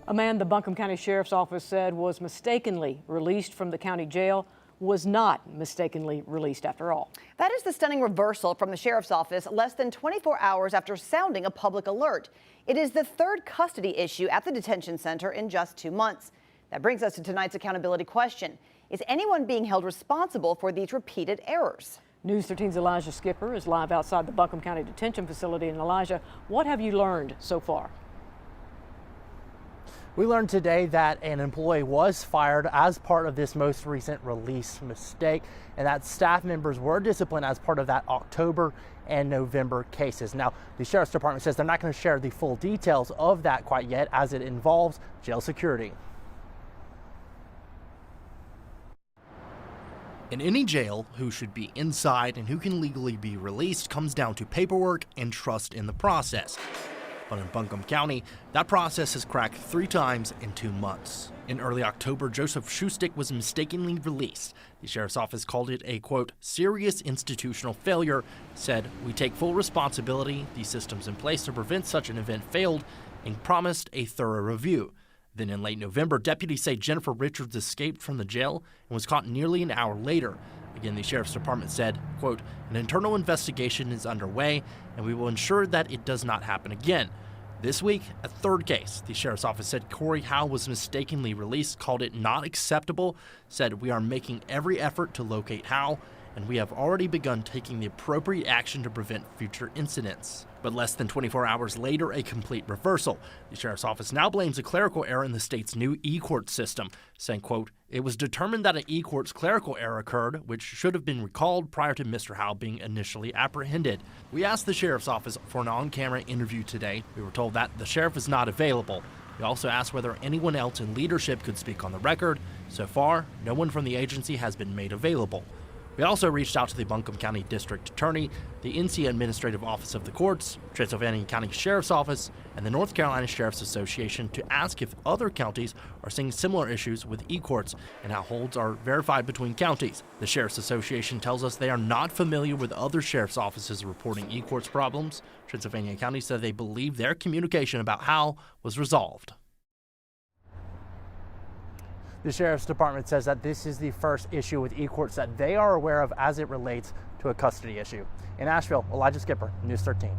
A man the Buncombe County Sheriff's Office said was mistakenly released from the county jail was not mistakenly released after all. That is the stunning reversal from the Sheriff's Office less than 24 hours after sounding a public alert. It is the third custody issue at the detention center in just 2 months. That brings us to tonight's accountability question. Is anyone being held responsible for these repeated errors? News 13's Elijah Skipper is live outside the Buncombe County Detention Facility. And Elijah, what have you learned so far? We learned today that an employee was fired as part of this most recent release mistake, and that staff members were disciplined as part of that October and November cases. Now, the Sheriff's Department says they're not going to share the full details of that quite yet, as it involves jail security. In any jail, who should be inside and who can legally be released comes down to paperwork and trust in the process. But in Buncombe County, that process has cracked 3 times in 2 months. In early October, Joseph Shoestick was mistakenly released. The Sheriff's Office called it a, quote, serious institutional failure, said, "We take full responsibility. The systems in place to prevent such an event failed," and promised a thorough review. Then in late November, deputies say Jennifer Richards escaped from the jail and was caught nearly an hour later. Again, the Sheriff's Department said, quote, "An internal investigation is underway and we will ensure that it does not happen again." This week, a third case. The Sheriff's Office said Corey Howe was mistakenly released, called it not acceptable, said we are making every effort to locate Howe, and we have already begun taking the appropriate action to prevent future incidents. But less than 24 hours later, a complete reversal. The Sheriff's Office now blames a clerical error in the state's new e-court system, saying, quote, "It was determined that an e-court's clerical error occurred, which should have been recalled prior to Mr. Howe being initially apprehended." We asked the Sheriff's Office for an on-camera interview today. We were told that the sheriff is not available. We also asked whether anyone else in leadership could speak on the record. So far, no one from the agency has been made available. We also reached out to the Buncombe County District Attorney, the NC Administrative Office of the Courts, Transylvania County Sheriff's Office, and the North Carolina Sheriff's Association to ask if other counties are seeing similar issues with e-courts and how holds are verified between counties. The Sheriff's Association tells us they are not familiar with other sheriff's offices reporting e-courts problems. Transylvania County said they believe their communication about how was resolved. The Sheriff's Department says that this is the first issue with e-courts that they are aware of as it relates to a custody issue. In Asheville, Elijah Skipper, News 13.